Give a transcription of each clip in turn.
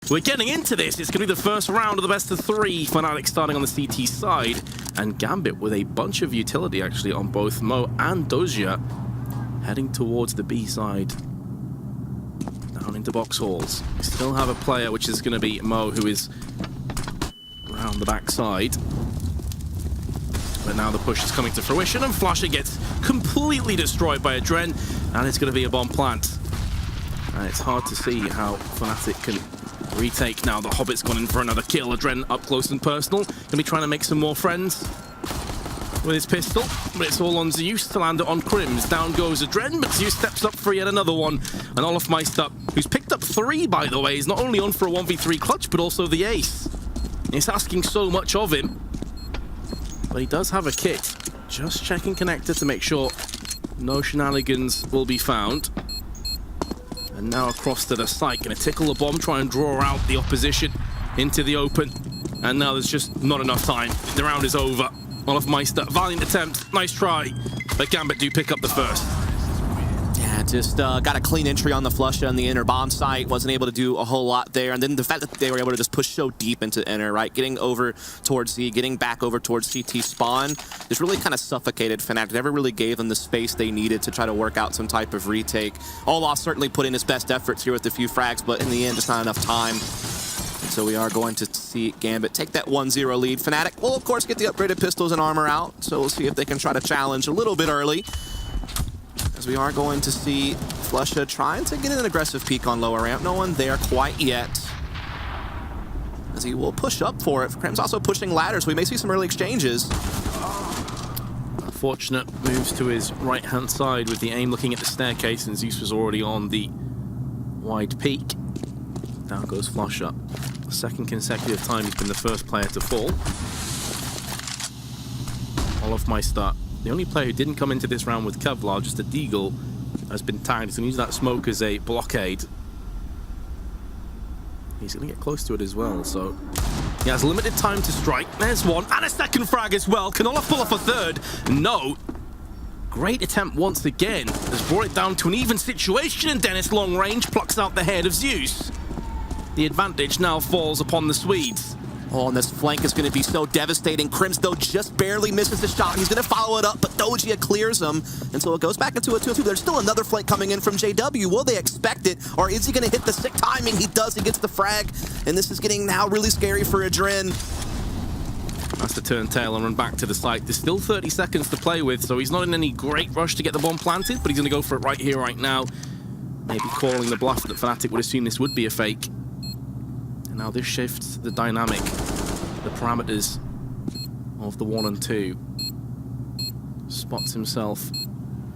We're getting into this. It's going to be the first round of the best of three. Fnatic starting on the CT side, and Gambit with a bunch of utility actually on both Mo and Doja, heading towards the B side, down into box halls. We still have a player, which is going to be Mo, who is around the back side. But now the push is coming to fruition, and Flusha gets completely destroyed by Adren, and it's going to be a bomb plant. And it's hard to see how Fnatic can retake now. The Hobbit's gone in for another kill. Adren up close and personal. Gonna be trying to make some more friends with his pistol, but it's all on Zeus to land it on Crims. Down goes Adren, but Zeus steps up for yet another one. And Olofmeister, who's picked up 3, by the way, is not only on for a 1v3 clutch, but also the ace. It's asking so much of him, but he does have a kit. Just checking connector to make sure no shenanigans will be found. And now across to the site, gonna tickle the bomb, try and draw out the opposition into the open. And now there's just not enough time. The round is over. Olofmeister, valiant attempt, nice try. But Gambit do pick up the first. Yeah, just got a clean entry on the Flusha on the inner bomb site. Wasn't able to do a whole lot there. And then the fact that they were able to just push so deep into inner, right? Getting over towards Z, getting back over towards CT spawn, just really kind of suffocated Fnatic. Never really gave them the space they needed to try to work out some type of retake. Olaf certainly put in his best efforts here with a few frags, but in the end, just not enough time. And so we are going to see Gambit take that 1-0 lead. Fnatic will, of course, get the upgraded pistols and armor out. So we'll see if they can try to challenge a little bit early. As we are going to see Flusha trying to get an aggressive peek on lower ramp. No one there quite yet, as he will push up for it. Krim's also pushing ladders, so we may see some early exchanges. Unfortunate moves to his right-hand side with the aim looking at the staircase, and Zeus was already on the wide peak. Down goes Flusha. The second consecutive time he's been the first player to fall. Olofmeister, the only player who didn't come into this round with Kevlar, just a Deagle, has been tagged. He's going to use that smoke as a blockade. He's going to get close to it as well, so he has limited time to strike. There's one, and a second frag as well. Can Olaf pull off a third? No. Great attempt once again. Has brought it down to an even situation, and Dennis long range plucks out the head of Zeus. The advantage now falls upon the Swedes. Oh, and this flank is going to be so devastating. Crims, though, just barely misses the shot. He's going to follow it up, but Doja clears him. And so it goes back into a 2-2. There's still another flank coming in from JW. Will they expect it? Or is he going to hit the sick timing? He does. He gets the frag. And this is getting now really scary for Adren. Has to turn tail and run back to the site. There's still 30 seconds to play with, so he's not in any great rush to get the bomb planted, but he's going to go for it right here, right now. Maybe calling the bluff that Fnatic would assume this would be a fake. And now this shifts the dynamic, the parameters of the 1 and 2. Spots himself.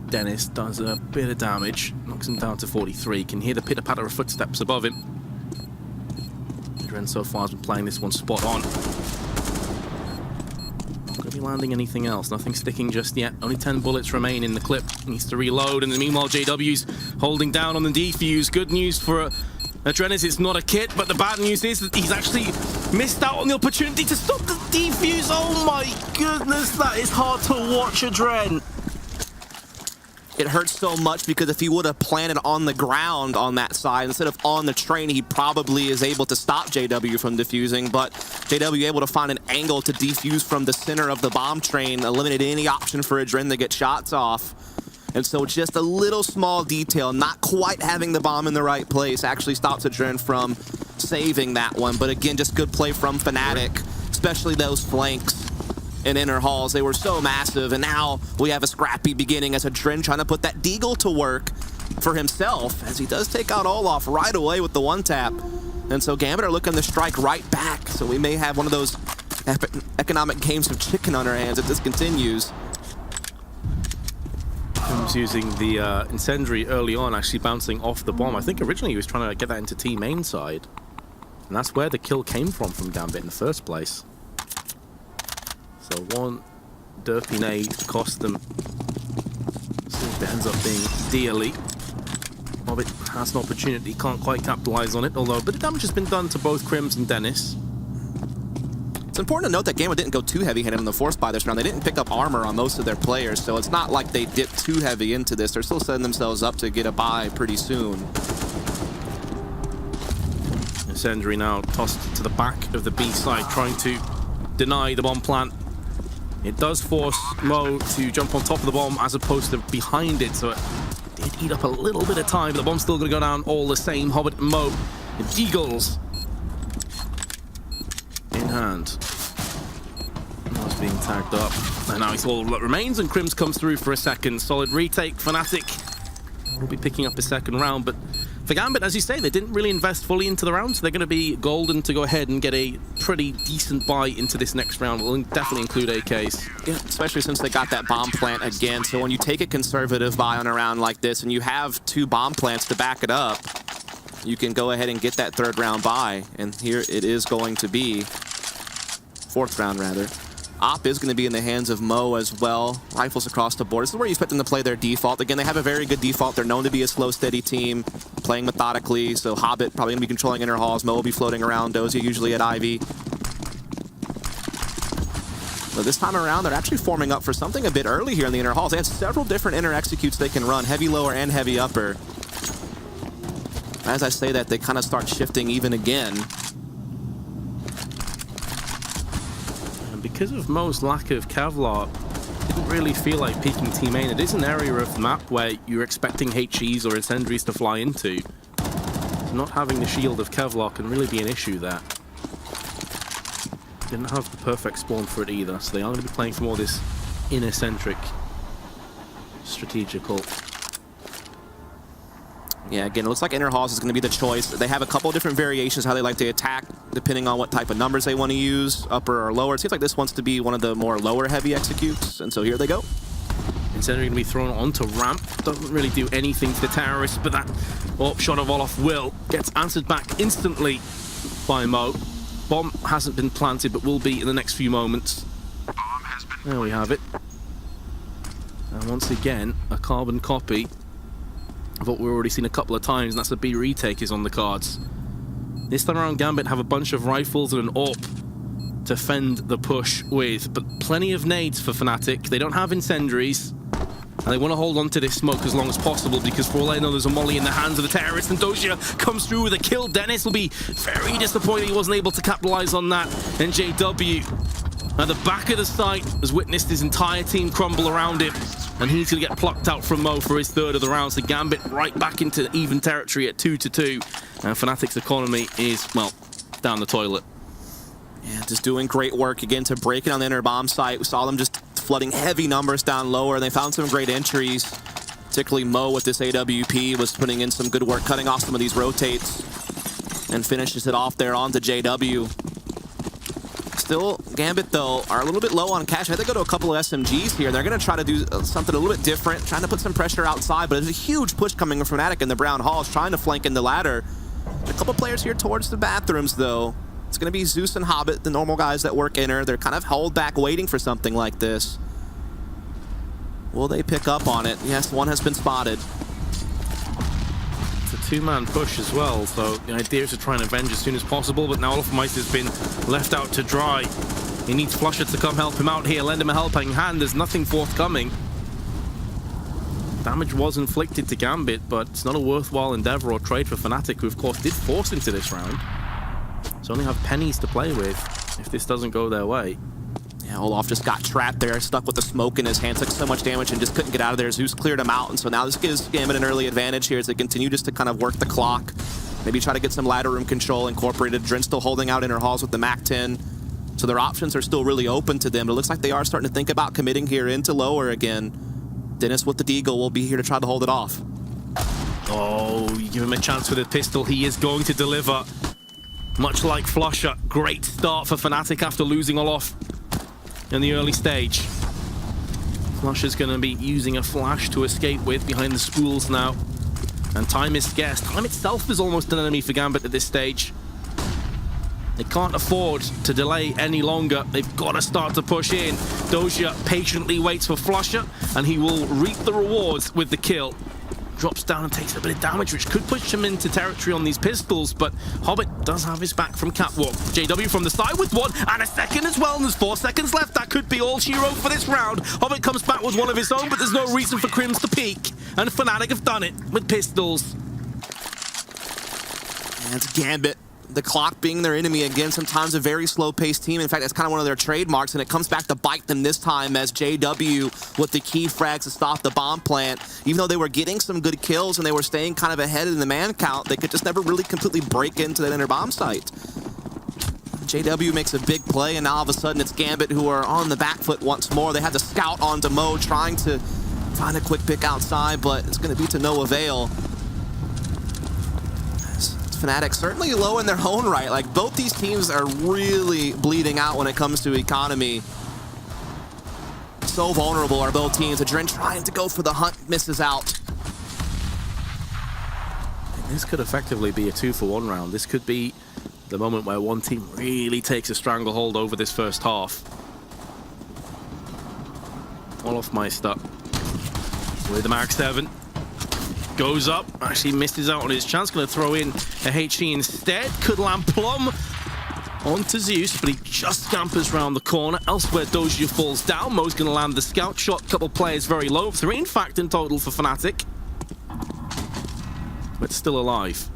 Dennis does a bit of damage, knocks him down to 43. Can hear the pitter-patter of footsteps above him. Adren so far has been playing this one spot on. Not going to be landing anything else. Nothing sticking just yet. Only 10 bullets remain in the clip. Needs to reload, and meanwhile JW's holding down on the defuse. Good news for Adren is it's not a kit, but the bad news is that he's actually missed out on the opportunity to stop the defuse. Oh my goodness, that is hard to watch, Adren. It hurts so much because if he would have planted on the ground on that side instead of on the train, he probably is able to stop JW from defusing, but JW able to find an angle to defuse from the center of the bomb train, eliminating any option for Adren to get shots off. And so just a little small detail, not quite having the bomb in the right place, actually stops Adren from saving that one. But again, just good play from Fnatic, especially those flanks in inner halls. They were so massive, and now we have a scrappy beginning as Adren trying to put that Deagle to work for himself, as he does take out Olaf right away with the one-tap. And so Gambit are looking to strike right back, so we may have one of those economic games of chicken on our hands if this continues. Crims using the incendiary early on, actually bouncing off the bomb. I think originally he was trying to get that into T main side, and that's where the kill came from Gambit in the first place. So one dirty nade cost them. See if it ends up being dearly. Hobbit has an opportunity, can't quite capitalize on it, although a bit of damage has been done to both Crims and Dennis. It's important to note that Gambit didn't go too heavy-handed in the force buy this round. They didn't pick up armor on most of their players, so it's not like they dipped too heavy into this. They're still setting themselves up to get a buy pretty soon. Incendiary now tossed to the back of the B side, trying to deny the bomb plant. It does force Mo to jump on top of the bomb as opposed to behind it, so it did eat up a little bit of time, but the bomb's still going to go down all the same. Hobbit and Mo, the Deagles in hand. Mo's being tagged up, and now it's all that remains, and Crims comes through for a second. Solid retake. Fnatic will be picking up a second round, but for Gambit, as you say, they didn't really invest fully into the round, so they're going to be golden to go ahead and get a pretty decent buy into this next round. We'll definitely include AKs. Yeah, especially since they got that bomb plant again. So when you take a conservative buy on a round like this and you have 2 bomb plants to back it up, you can go ahead and get that 3rd round buy. And here it is going to be 4th round, rather. Op is going to be in the hands of Mo as well. Rifles across the board. This is where you expect them to play their default. Again, they have a very good default. They're known to be a slow, steady team, playing methodically. So Hobbit probably going to be controlling inner halls. Mo will be floating around. Dozier usually at Ivy. But this time around, they're actually forming up for something a bit early here in the inner halls. They have several different inner executes they can run, heavy lower and heavy upper. As I say that, they kind of start shifting even again. Because of Mo's lack of Kevlar, it didn't really feel like peeking team main. It is an area of the map where you're expecting HEs or incendiaries to fly into. So not having the shield of Kevlar can really be an issue there. Didn't have the perfect spawn for it either, so they are going to be playing for more this inner-centric strategical. Yeah, again, it looks like inner halls is going to be the choice. They have a couple of different variations how they like to attack, depending on what type of numbers they want to use, upper or lower. It seems like this wants to be one of the more lower heavy executes, and so here they go. Incendiary going to be thrown onto ramp. Doesn't really do anything to the terrorists, but that shot of Olaf will gets answered back instantly by Mo. Bomb hasn't been planted, but will be in the next few moments. There we have it. And once again, a carbon copy of what we've already seen a couple of times, and that's a B retake is on the cards. This time around, Gambit have a bunch of rifles and an AWP to fend the push with, but plenty of nades for Fnatic. They don't have incendiaries, and they want to hold on to this smoke as long as possible, because for all I know, there's a molly in the hands of the terrorists, and Dozier comes through with a kill. Dennis will be very disappointed he wasn't able to capitalize on that, and JW at the back of the site has witnessed his entire team crumble around him, and he's going to get plucked out from Mo for his 3rd of the round. So Gambit right back into even territory at 2-2. And Fnatic's economy is, well, down the toilet. Yeah, just doing great work again to break it on the inner bomb site. We saw them just flooding heavy numbers down lower, and they found some great entries. Particularly Mo with this AWP was putting in some good work, cutting off some of these rotates, and finishes it off there onto JW. Still, Gambit, though, are a little bit low on cash. I think they go to a couple of SMGs here. They're going to try to do something a little bit different, trying to put some pressure outside, but there's a huge push coming from Fnatic in the brown halls, trying to flank in the ladder. A couple players here towards the bathrooms, though. It's going to be Zeus and Hobbit, the normal guys that work inner. They're kind of held back waiting for something like this. Will they pick up on it? Yes, one has been spotted. It's a 2-man push as well, so the idea is to try and avenge as soon as possible, but now Olafmeister's been left out to dry. He needs Flusher to come help him out here, lend him a helping hand. There's nothing forthcoming. Damage was inflicted to Gambit, but it's not a worthwhile endeavor or trade for Fnatic, who of course did force into this round. So only have pennies to play with if this doesn't go their way. Yeah, Olaf just got trapped there, stuck with the smoke in his hand, took so much damage and just couldn't get out of there. Zeus cleared him out, and so now this gives Gambit an early advantage here as they continue just to kind of work the clock. Maybe try to get some ladder room control incorporated. Drin still holding out inner halls with the MAC-10. So their options are still really open to them. It looks like they are starting to think about committing here into lower again. Dennis with the Deagle will be here to try to hold it off. Oh, you give him a chance with a pistol. He is going to deliver. Much like Flusher, great start for Fnatic after losing Olaf in the early stage. Flusher's going to be using a flash to escape with behind the spools now. And time is scarce. Time itself is almost an enemy for Gambit at this stage. They can't afford to delay any longer. They've got to start to push in. Dozier patiently waits for Flusher, and he will reap the rewards with the kill. Drops down and takes a bit of damage, which could push him into territory on these pistols, but Hobbit does have his back from Catwalk. JW from the side with 1 and a second as well, and there's 4 seconds left. That could be all she wrote for this round. Hobbit comes back with 1 of his own, but there's no reason for Crims to peek, and Fnatic have done it with pistols. And it's Gambit the clock being their enemy again, sometimes a very slow-paced team. In fact, that's kind of one of their trademarks, and it comes back to bite them this time as JW with the key frags to stop the bomb plant. Even though they were getting some good kills and they were staying kind of ahead in the man count, they could just never really completely break into that inner bomb site. JW makes a big play, and now all of a sudden it's Gambit who are on the back foot once more. They had to scout onto Mo, trying to find a quick pick outside, but it's going to be to no avail. Fnatic certainly low in their own right. Like, both these teams are really bleeding out when it comes to economy. So vulnerable are both teams. Adren trying to go for the hunt, misses out. This could effectively be a 2-for-1 round. This could be the moment where one team really takes a stranglehold over this first half. Olofmeister with the Mark 7. Goes up, actually misses out on his chance. Going to throw in a HE instead. Could land plumb onto Zeus, but he just scampers around the corner. Elsewhere, Dozier falls down. Mo's going to land the scout shot. Couple players very low. 3, in fact, in total for Fnatic. But still alive.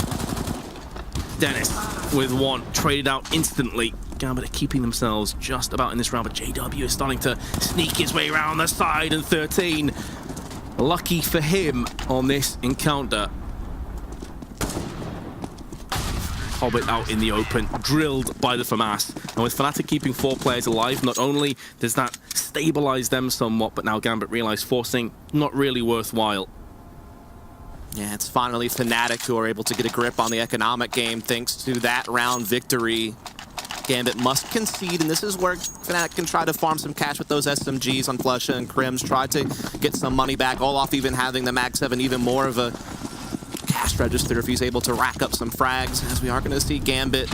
Dennis with 1, traded out instantly. Gambit are keeping themselves just about in this round, but JW is starting to sneak his way around the side, and 13. Lucky for him on this encounter. Hobbit out in the open, drilled by the FAMAS. And with Fnatic keeping 4 players alive, not only does that stabilize them somewhat, but now Gambit realize forcing not really worthwhile. Yeah, it's finally Fnatic who are able to get a grip on the economic game thanks to that round victory. Gambit must concede, and this is where Fnatic can try to farm some cash with those SMGs on Flusha and Crims, try to get some money back. Olaf even having the Mag 7 even more of a cash register if he's able to rack up some frags, as we are going to see Gambit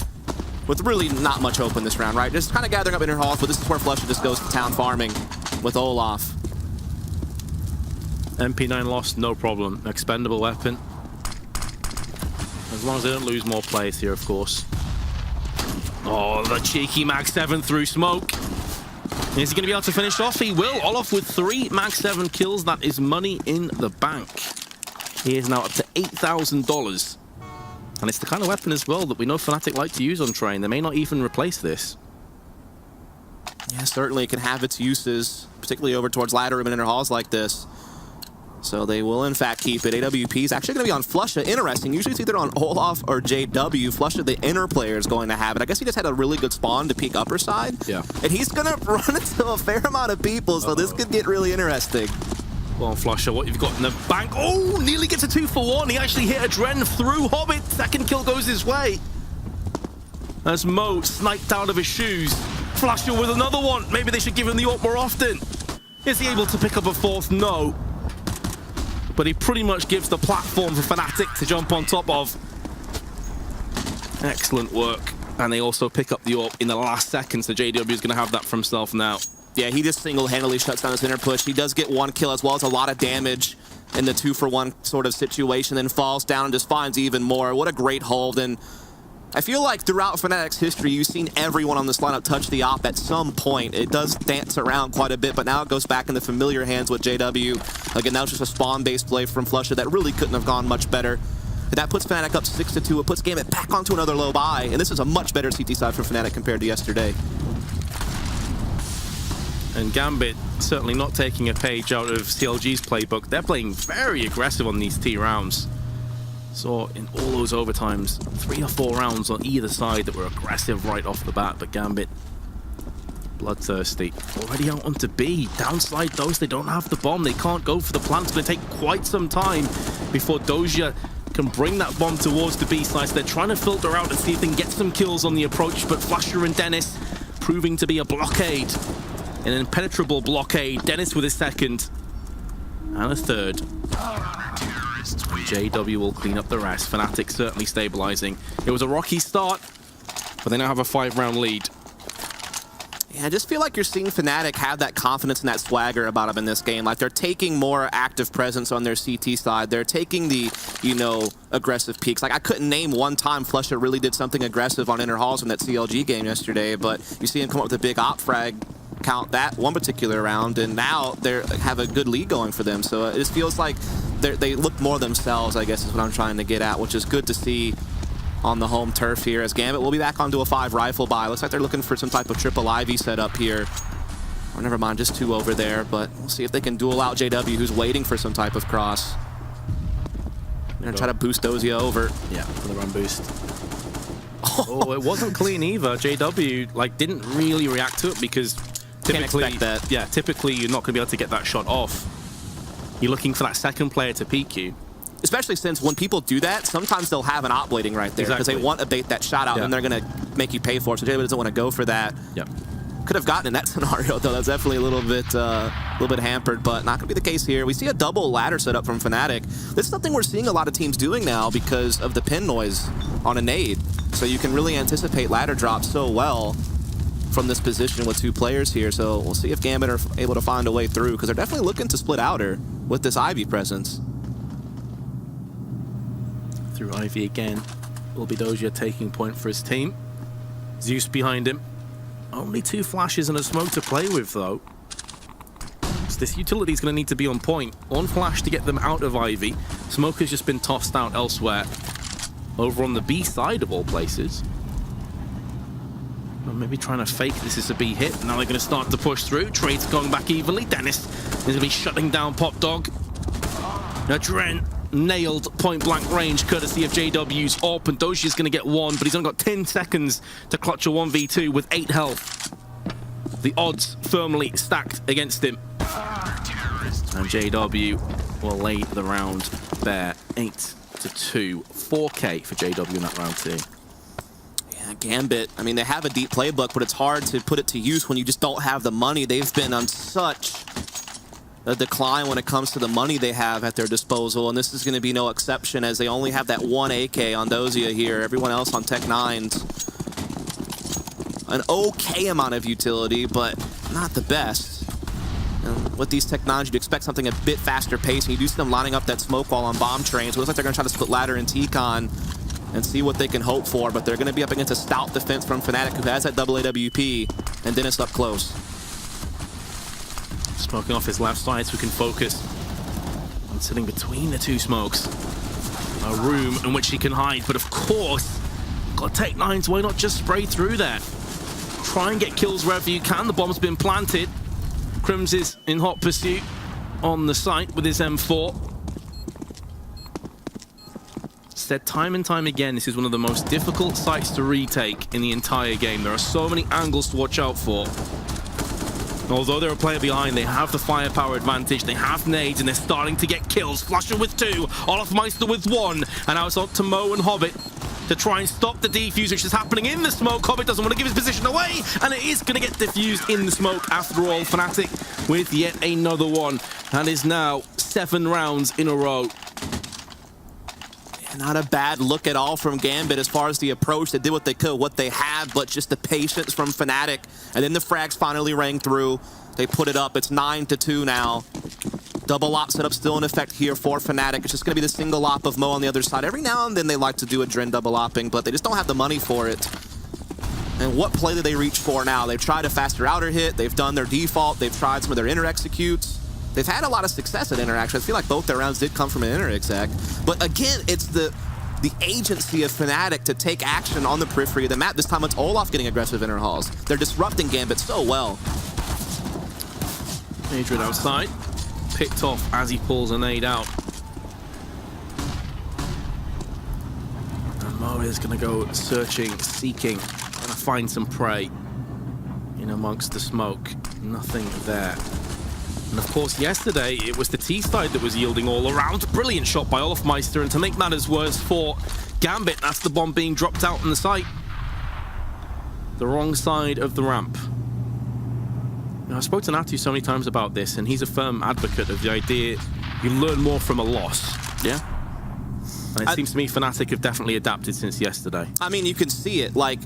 with really not much hope in this round, right? Just kind of gathering up inner halls, but this is where Flusha just goes to town farming with Olaf. MP9 lost, no problem. Expendable weapon. As long as they don't lose more players here, of course. Oh, the cheeky Mag 7 through smoke. Is he going to be able to finish off? He will. Olaf with 3 Mag 7 kills. That is money in the bank. He is now up to $8,000. And it's the kind of weapon as well that we know Fnatic like to use on train. They may not even replace this. Yeah, certainly it can have its uses, particularly over towards ladder and inner halls like this. So they will, in fact, keep it. AWP is actually going to be on Flusha. Interesting. Usually it's either on Olaf or JW. Flusha, the inner player, is going to have it. I guess he just had a really good spawn to peek upper side. Yeah. And he's going to run into a fair amount of people, so this could get really interesting. Well, Flusha, what you've got in the bank. Oh, nearly gets a 2-for-1. He actually hit a Dren through Hobbit. Second kill goes his way. As Mo sniped out of his shoes. Flusha with another one. Maybe they should give him the AWP more often. Is he able to pick up a 4th? No. But he pretty much gives the platform for Fnatic to jump on top of. Excellent work. And they also pick up the AWP in the last second, so JW is going to have that for himself now. Yeah, he just single-handedly shuts down his inner push. He does get 1 kill as well as a lot of damage in the 2-for-1 sort of situation, then falls down and just finds even more. What a great hold. And I feel like throughout Fnatic's history, you've seen everyone on this lineup touch the AWP at some point. It does dance around quite a bit, but now it goes back into familiar hands with JW. Again, that was just a spawn-based play from Flusha that really couldn't have gone much better. And that puts Fnatic up 6-2. It puts Gambit back onto another low buy, and this is a much better CT side for Fnatic compared to yesterday. And Gambit certainly not taking a page out of CLG's playbook. They're playing very aggressive on these T rounds. Saw in all those overtimes, 3 or 4 rounds on either side that were aggressive right off the bat, but Gambit bloodthirsty. Already out onto B. Downside those, they don't have the bomb. They can't go for the plant. It's going to take quite some time before Dozier can bring that bomb towards the B side. So they're trying to filter out and see if they can get some kills on the approach, but Flusha and Dennis proving to be a blockade. An impenetrable blockade. Dennis with his 2nd and a 3rd. And JW will clean up the rest. Fnatic certainly stabilizing. It was a rocky start, but they now have a 5-round lead. Yeah, I just feel like you're seeing Fnatic have that confidence and that swagger about them in this game. Like, they're taking more active presence on their CT side. They're taking the, you know, aggressive peaks. Like, I couldn't name one time Flusha really did something aggressive on inner halls in that CLG game yesterday, but you see him come up with a big op frag count that one particular round, and now they have a good lead going for them. So it just feels like they look more themselves, I guess is what I'm trying to get at, which is good to see. on the home turf here, as Gambit will be back onto a 5 rifle buy. Looks like they're looking for some type of triple Ivy setup here. Or never mind, just 2 over there, but we'll see if they can duel out JW, who's waiting for some type of cross. They're gonna try to boost Dozia over. Yeah, for the run boost. Oh, it wasn't clean either. JW like didn't really react to it because typically, Can't expect that. Yeah, typically you're not gonna be able to get that shot off. You're looking for that second player to peek you. Especially since when people do that, sometimes they'll have an op waiting right there because they want to bait that shot out, and they're gonna make you pay for it. So JW doesn't want to go for that. Yeah. Could have gotten in that scenario though. That's definitely a little bit hampered, but not gonna be the case here. We see a double ladder setup from Fnatic. This is something we're seeing a lot of teams doing now because of the pin noise on a nade. So you can really anticipate ladder drops so well from this position with 2 players here. So we'll see if Gambit are able to find a way through, because they're definitely looking to split outer with this Ivy presence. Through Ivy again. Will be Dozia taking point for his team. Zeus behind him. Only 2 flashes and a smoke to play with, though. So this utility is going to need to be on point. 1 flash to get them out of Ivy. Smoke has just been tossed out elsewhere. Over on the B side of all places. Well, maybe trying to fake this is a B hit. Now they're going to start to push through. Trades going back evenly. Dennis is going to be shutting down Pop Dog. Now Dren nailed point-blank range courtesy of JW's AWP, and Dozia's going to get 1, but he's only got 10 seconds to clutch a 1v2 with 8 health. The odds firmly stacked against him. And JW will lay the round bare. 8-2. 4K for JW in that round 2. Yeah, Gambit, I mean, they have a deep playbook, but it's hard to put it to use when you just don't have the money. They've been on such a decline when it comes to the money they have at their disposal, and this is going to be no exception, as they only have that 1 AK on Dozia here. Everyone else on Tech 9s. An okay amount of utility, but not the best. And with these Tech 9s, you'd expect something a bit faster pace, and you do see them lining up that smoke wall on bomb trains. So it looks like they're going to try to split ladder and T-Con and see what they can hope for, but they're going to be up against a stout defense from Fnatic, who has that double AWP, and Dennis up close. Smoking off his left side so we can focus on sitting between the 2 smokes. A room in which he can hide, but of course, got Tech 9s, why not just spray through there? Try and get kills wherever you can. The bomb's been planted. Crims is in hot pursuit on the site with his M4. Said time and time again, this is one of the most difficult sites to retake in the entire game. There are so many angles to watch out for. Although they're a player behind, they have the firepower advantage, they have nades, and they're starting to get kills. Flusher with 2, Olofmeister with 1, and now it's on to Mo and Hobbit to try and stop the defuse, which is happening in the smoke. Hobbit doesn't want to give his position away, and it is going to get diffused in the smoke after all. Fnatic with yet another one, and is now 7 rounds in a row. Not a bad look at all from Gambit as far as the approach. They did what they could, what they had, but just the patience from Fnatic. And then the frags finally rang through. They put it up. It's 9-2 now. Double op setup still in effect here for Fnatic. It's just going to be the single op of Mo on the other side. Every now and then they like to do a Dren double opping, but they just don't have the money for it. And what play do they reach for now? They've tried a faster outer hit. They've done their default. They've tried some of their inner executes. They've had a lot of success at interaction. I feel like both their rounds did come from an inner exec. But again, it's the agency of Fnatic to take action on the periphery of the map. This time it's Olaf getting aggressive inner halls. They're disrupting Gambit so well. Adrian outside. Picked off as he pulls a nade out. And Mo is going to go searching, seeking, going to find some prey in amongst the smoke. Nothing there. And of course, yesterday, it was the T side that was yielding all around. Brilliant shot by Olofmeister, and to make matters worse for Gambit, that's the bomb being dropped out on the site. The wrong side of the ramp. Now, I spoke to Natu so many times about this, and he's a firm advocate of the idea you learn more from a loss. Yeah. And it seems to me Fnatic have definitely adapted since yesterday. I mean, you can see it. Like,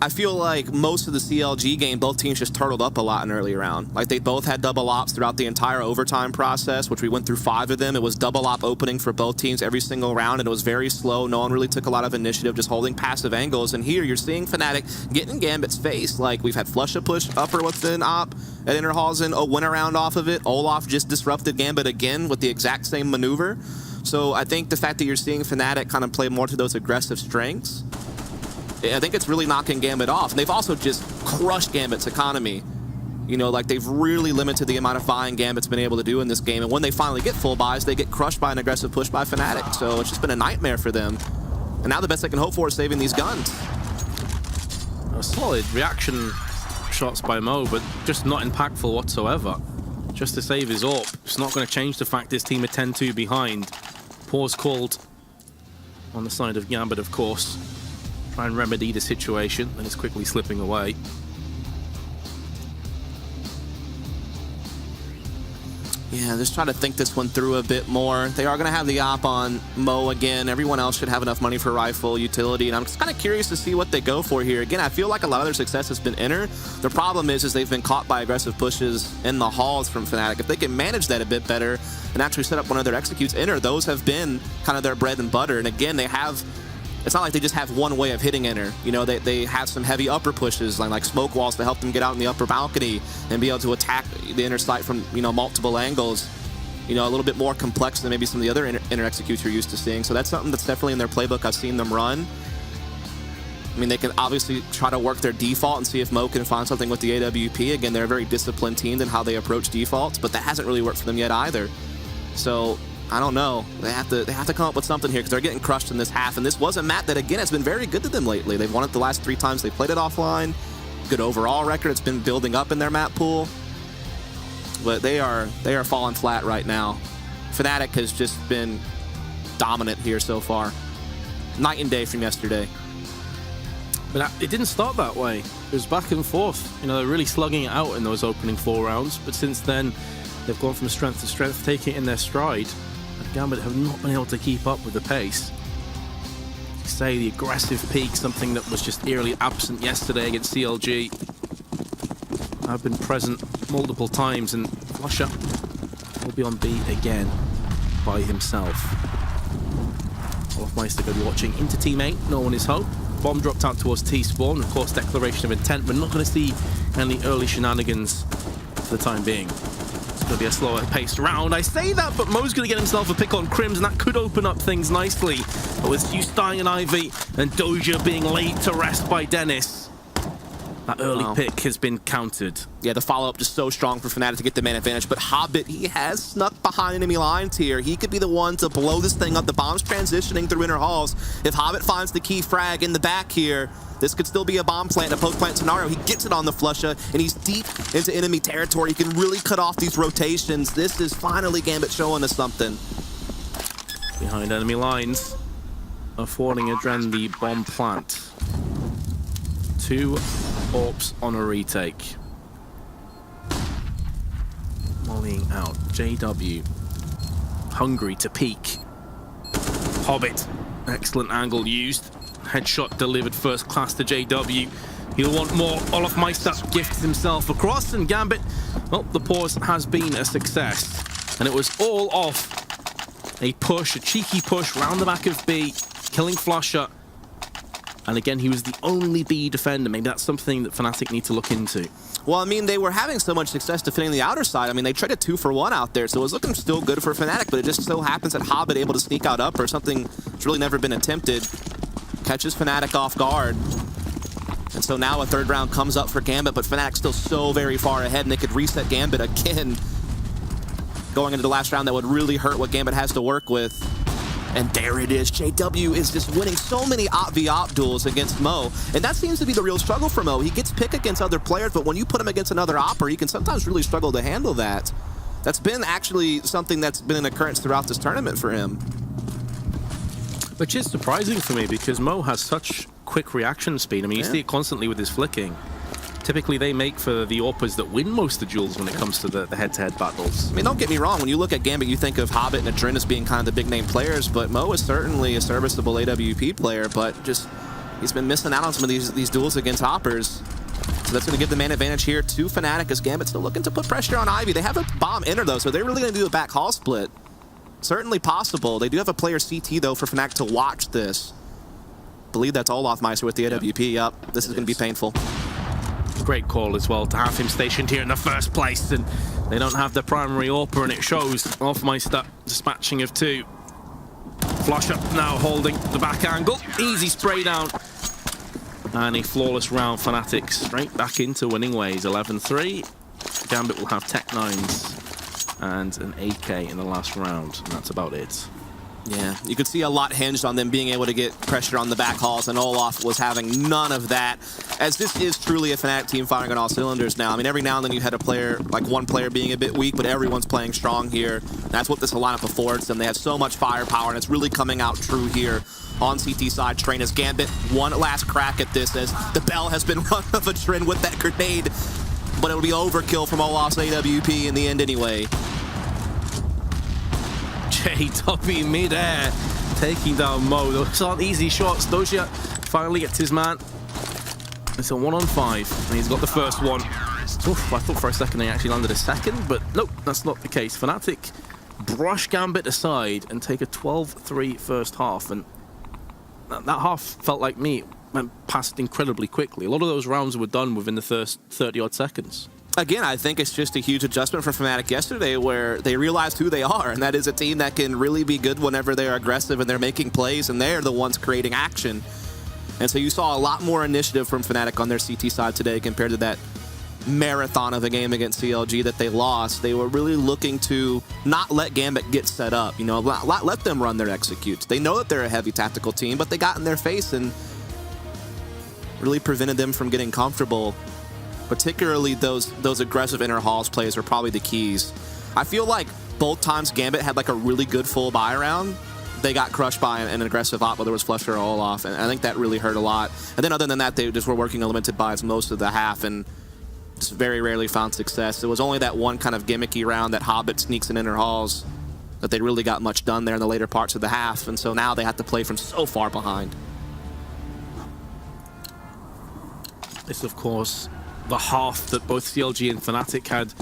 I feel like most of the CLG game, both teams just turtled up a lot in early round. Like, they both had double ops throughout the entire overtime process, which we went through 5 of them. It was double op opening for both teams every single round, and it was very slow. No one really took a lot of initiative, just holding passive angles. And here, you're seeing Fnatic get in Gambit's face. Like, we've had Flusha push upper within op at Innerhalsen, went around off of it. Olaf just disrupted Gambit again with the exact same maneuver. So I think the fact that you're seeing Fnatic kind of play more to those aggressive strengths, I think it's really knocking Gambit off. And they've also just crushed Gambit's economy. You know, like they've really limited the amount of buying Gambit's been able to do in this game. And when they finally get full buys, they get crushed by an aggressive push by Fnatic. So it's just been a nightmare for them. And now the best they can hope for is saving these guns. A solid reaction shots by Mo, but just not impactful whatsoever. Just to save his AWP. It's not going to change the fact this team are 10-2 behind. Pause called on the side of Gambit, of course. Try and remedy the situation, and it's quickly slipping away. Yeah, just trying to think this one through a bit more. They are going to have the op on Mo again. Everyone else should have enough money for rifle utility, and I'm just kind of curious to see what they go for here. Again, I feel like a lot of their success has been inner. The problem is they've been caught by aggressive pushes in the halls from Fnatic. If they can manage that a bit better and actually set up one of their executes inner, those have been kind of their bread and butter. And again, they have... It's not like they just have one way of hitting inner. You know, they have some heavy upper pushes, like smoke walls to help them get out in the upper balcony and be able to attack the inner site from, you know, multiple angles. You know, a little bit more complex than maybe some of the other inner executes you're used to seeing. So that's something that's definitely in their playbook. I've seen them run. I mean, they can obviously try to work their default and see if Mo can find something with the AWP. Again, they're a very disciplined team in how they approach defaults, but that hasn't really worked for them yet either. So... I don't know. They have to come up with something here because they're getting crushed in this half. And this was a map that, again, has been very good to them lately. They've won it the last 3 times they played it offline. Good overall record. It's been building up in their map pool. But they are falling flat right now. Fnatic has just been dominant here so far. Night and day from yesterday. But it didn't start that way. It was back and forth. You know, they're really slugging it out in those opening 4 rounds. But since then, they've gone from strength to strength, taking it in their stride. Gambit have not been able to keep up with the pace. You say the aggressive peak, something that was just eerily absent yesterday against CLG, have been present multiple times, and Flusher will be on B again by himself. Olofmeister going to be watching into team 8, no one is home. Bomb dropped out towards T-spawn, of course declaration of intent. We're not going to see any early shenanigans for the time being. Going to be a slower paced round. I say that, but Mo's going to get himself a pick on Crims, and that could open up things nicely. But with Zeus dying and Ivy and Doja being laid to rest by Dennis, that early pick has been countered. Yeah, the follow-up just so strong for Fnatic to get the man advantage. But Hobbit, he has snuck behind enemy lines here. He could be the one to blow this thing up. The bomb's transitioning through inner halls. If Hobbit finds the key frag in the back here, this could still be a bomb plant, a post-plant scenario. He gets it on the Flusha, and he's deep into enemy territory. He can really cut off these rotations. This is finally Gambit showing us something. Behind enemy lines, affording Adren the bomb plant. 2 AWPs on a retake. Mollying out. JW, hungry to peak. Hobbit, excellent angle used. Headshot delivered first class to JW. He'll want more. Olofmeister gifts himself across, and Gambit, well, the pause has been a success. And it was all off a push, a cheeky push round the back of B, killing Flusher. And again, he was the only B defender. Maybe that's something that Fnatic need to look into. Well, I mean, they were having so much success defending the outer side. I mean, they traded 2 for 1 out there, so it was looking still good for Fnatic, but it just so happens that Hobbit able to sneak out up or something that's really never been attempted. Catches Fnatic off guard. And so now a 3rd round comes up for Gambit, but Fnatic's still so very far ahead, and they could reset Gambit again. Going into the last round, that would really hurt what Gambit has to work with. And there it is. JW is just winning so many op-v-op duels against Mo. And that seems to be the real struggle for Mo. He gets picked against other players, but when you put him against another opper, he can sometimes really struggle to handle that. That's been actually something that's been an occurrence throughout this tournament for him. Which is surprising for me because Mo has such quick reaction speed. I mean, you see it constantly with his flicking. Typically, they make for the AWPers that win most of the duels when it comes to the head-to-head battles. I mean, don't get me wrong. When you look at Gambit, you think of Hobbit and Adren as being kind of the big-name players, but Mo is certainly a serviceable AWP player, but just he's been missing out on some of these duels against hoppers. So that's going to give the man advantage here to Fnatic as Gambit's still looking to put pressure on Ivy. They have a bomb enter, though, so they're really going to do a back hall split. Certainly possible. They do have a player CT, though, for Fnatic to watch this. I believe that's Olofmeister with the AWP. Yep, this is going to be painful. Great call as well to have him stationed here in the first place, and they don't have the primary AWPer, and it shows. Olofmeister dispatching of 2. Flusher now holding the back angle. Easy spray down. And a flawless round. Fnatic straight back into winning ways. 11-3. Gambit will have Tech 9s and an AK in the last round. And that's about it. Yeah, you could see a lot hinged on them being able to get pressure on the back halls, and Olaf was having none of that, as this is truly a Fnatic team firing on all cylinders now. I mean, every now and then you had a player, like one player being a bit weak, but everyone's playing strong here. That's what this lineup affords them. They have so much firepower, and it's really coming out true here on CT side. Train as Gambit one last crack at this, as the bell has been run of a Trin with that grenade, but it'll be overkill from Olaf's AWP in the end anyway. JW mid-air, taking down Mo. Those aren't easy shots. Doja finally gets his man. It's a 1-on-5, and he's got the first one. Oof, I thought for a second they actually landed a second, but nope, that's not the case. Fnatic brush Gambit aside and take a 12-3 first half, and that half felt like me went past incredibly quickly. A lot of those rounds were done within the first 30-odd seconds. Again, I think it's just a huge adjustment for Fnatic yesterday, where they realized who they are, and that is a team that can really be good whenever they're aggressive and they're making plays, and they're the ones creating action. And so you saw a lot more initiative from Fnatic on their CT side today compared to that marathon of a game against CLG that they lost. They were really looking to not let Gambit get set up, you know, let them run their executes. They know that they're a heavy tactical team, but they got in their face and really prevented them from getting comfortable. Particularly those aggressive inner halls plays were probably the keys. I feel like both times Gambit had like a really good full buy round, they got crushed by an aggressive op, whether it was Flusher or Olaf, and I think that really hurt a lot. And then other than that, they just were working limited buys most of the half and just very rarely found success. It was only that one kind of gimmicky round that Hobbit sneaks in inner halls that they really got much done there in the later parts of the half, and so now they have to play from so far behind. This, of course, the half that both CLG and Fnatic had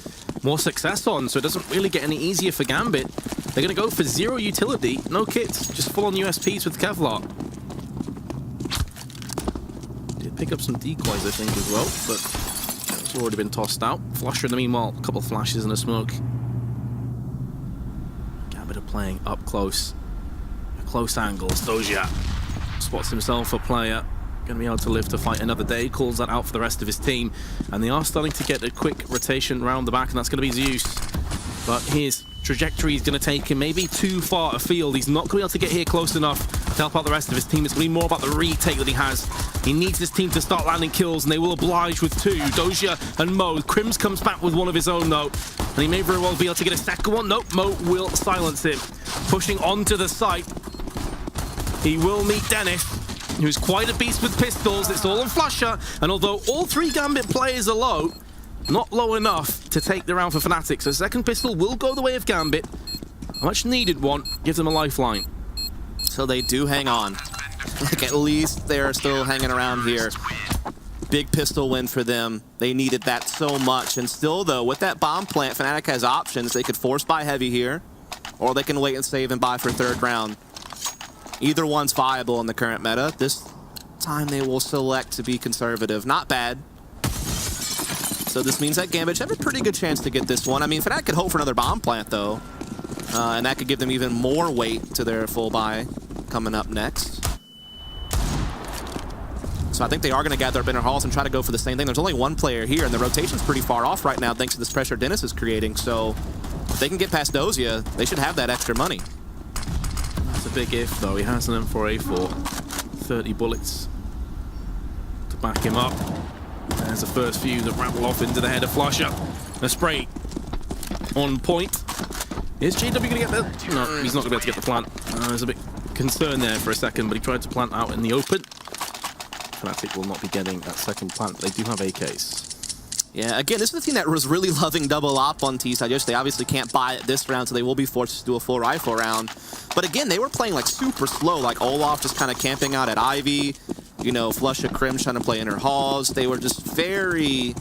more success on, so it doesn't really get any easier for Gambit. They're going to go for zero utility, no kits, just full-on USPs with Kevlar. Did pick up some decoys, I think, as well, but it's already been tossed out. Flusher, in the meanwhile, a couple flashes and a smoke. Gambit are playing up close, at close angles. Doja spots himself a player. Going to be able to live to fight another day, calls that out for the rest of his team, and they are starting to get a quick rotation round the back, and that's going to be Zeus. But his trajectory is going to take him maybe too far afield. He's not going to be able to get here close enough to help out the rest of his team. It's going to be more about the retake that he has. He needs his team to start landing kills, and they will oblige with two. Doja and Mo. Crims comes back with one of his own, though, and he may very well be able to get a second one. Nope, Mo will silence him. Pushing onto the site. He will meet Dennis, who's quite a beast with pistols. It's all on Flusher, and although all three Gambit players are low, not low enough to take the round for Fnatic, so second pistol will go the way of Gambit. A much needed one, gives them a lifeline. So they do hang on. Like, at least they're still hanging around here. Big pistol win for them. They needed that so much, and still though, with that bomb plant, Fnatic has options. They could force buy heavy here, or they can wait and save and buy for third round. Either one's viable in the current meta. This time they will select to be conservative. Not bad. So this means that Gambit should have a pretty good chance to get this one. I mean, Fnatic could hope for another bomb plant, though. And that could give them even more weight to their full buy coming up next. So I think they are going to gather up inner halls and try to go for the same thing. There's only one player here, and the rotation's pretty far off right now thanks to this pressure Dennis is creating. So if they can get past Doja, they should have that extra money. That's a big if, though. He has an M4A4. 30 bullets to back him up. There's the first few that rattle off into the head of Flusher. A spray on point. Is JW going to get there? No, he's not going to be able to get the plant. There's a bit concern there for a second, but he tried to plant out in the open. Fnatic will not be getting that second plant, but they do have AKs. Yeah, again, this is a team that was really loving double op on T-side yesterday. They obviously can't buy it this round, so they will be forced to do a full rifle round. But again, they were playing like super slow, like Olaf just kind of camping out at Ivy. You know, Flusher, Crims trying to play inner halls. They were just very,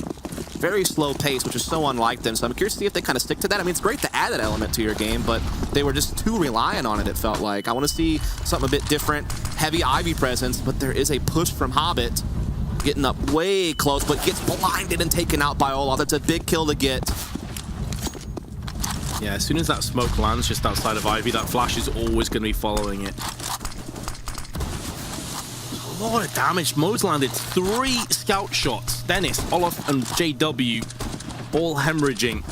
very slow pace, which is so unlike them. So I'm curious to see if they kind of stick to that. I mean, it's great to add that element to your game, but they were just too reliant on it, it felt like. I want to see something a bit different. Heavy Ivy presence, but there is a push from Hobbit. Getting up way close, but gets blinded and taken out by Olaf. That's a big kill to get. Yeah, as soon as that smoke lands just outside of Ivy, that flash is always going to be following it. A lot of damage. Mo's landed 3 scout shots. Dennis, Olaf, and JW all hemorrhaging,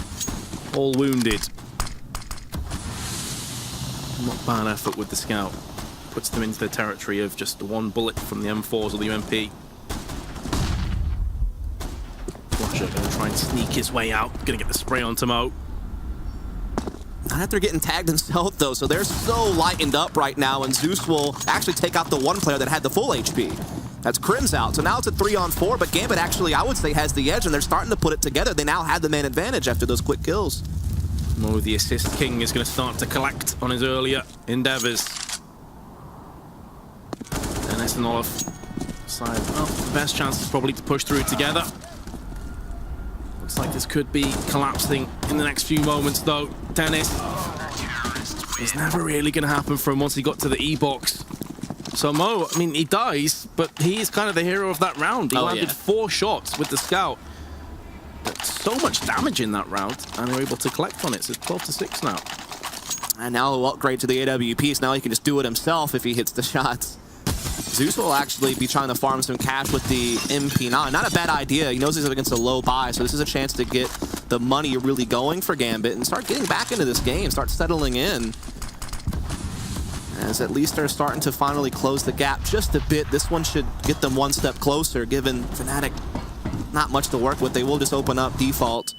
all wounded. Not bad effort with the scout. Puts them into the territory of just 1 bullet from the M4s or the UMP. Flasher going to try and sneak his way out. Going to get the spray onto Mo. Not after getting tagged in stealth, though, so they're so lightened up right now, and Zeus will actually take out the 1 player that had the full HP. That's Crim's out, so now it's a 3-on-4, but Gambit actually, I would say, has the edge, and they're starting to put it together. They now have the man advantage after those quick kills. Mo, the assist king, is going to start to collect on his earlier endeavors. Dennis and Olaf side. Well, the best chance is probably to push through together. Looks like this could be collapsing in the next few moments, though. Dennis is never really going to happen for him once he got to the E-box. So Mo, I mean, he dies, but he is kind of the hero of that round. He landed 4 shots with the scout. But so much damage in that round, and they're able to collect on it. So it's 12-6 now. And now he'll upgrade to the AWP, so now he can just do it himself if he hits the shots. Zeus will actually be trying to farm some cash with the MP9. Not a bad idea. He knows he's up against a low buy, so this is a chance to get the money really going for Gambit and start getting back into this game, start settling in. As at least they're starting to finally close the gap just a bit. This one should get them 1 step closer, given Fnatic not much to work with. They will just open up default.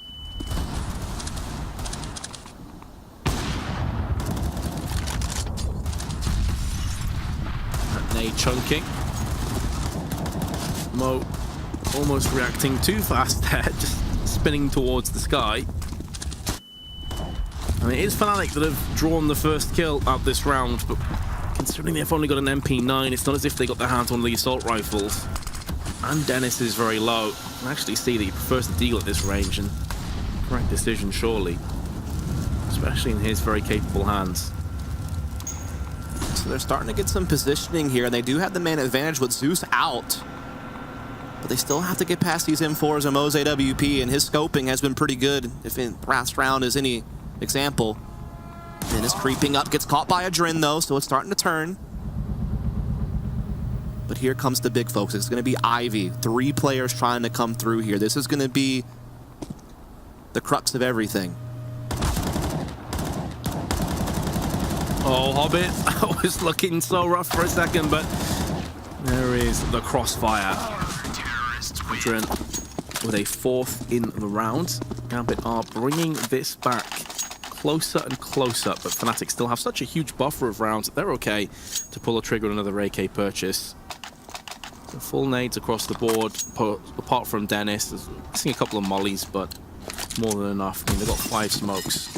Nade chunking. Mo almost reacting too fast there, just spinning towards the sky. And it is Fnatic that have drawn the first kill out this round, but considering they've only got an MP9, it's not as if they got their hands on the assault rifles. And Dennis is very low. You can actually see that he prefers to deal at this range, and correct decision surely, especially in his very capable hands. So they're starting to get some positioning here, and they do have the man advantage with Zeus out. But they still have to get past these M4s and Mo's AWP, and his scoping has been pretty good, if in last round is any example. And is creeping up, gets caught by a Drin though, so it's starting to turn. But here comes the big folks. It's going to be Ivy. 3 players trying to come through here. This is going to be the crux of everything. Oh, Hobbit, that was looking so rough for a second, but there is the crossfire. Drin with a 4th in the round. Gambit are bringing this back closer and closer, but Fnatic still have such a huge buffer of rounds that they're okay to pull a trigger on another AK purchase. So full nades across the board, apart from Dennis. There's missing a couple of mollies, but more than enough. I mean, they've got 5 smokes.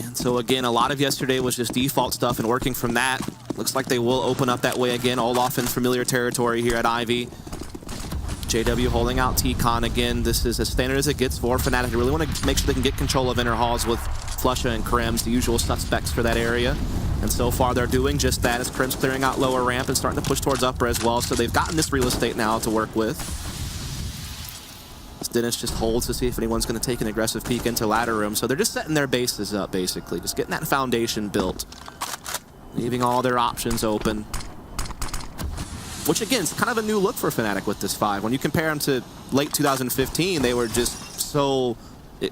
And so again, a lot of yesterday was just default stuff, and working from that, looks like they will open up that way again, all off in familiar territory here at Ivy. JW holding out T-Con again. This is as standard as it gets for Fnatic. They really want to make sure they can get control of inner halls with Flusha and Krims, the usual suspects for that area. And so far they're doing just that, as Krims clearing out lower ramp and starting to push towards upper as well. So they've gotten this real estate now to work with. Dennis just holds to see if anyone's going to take an aggressive peek into ladder room. So they're just setting their bases up, basically. Just getting that foundation built. Leaving all their options open. Which, again, is kind of a new look for Fnatic with this 5. When you compare them to late 2015, they were just so...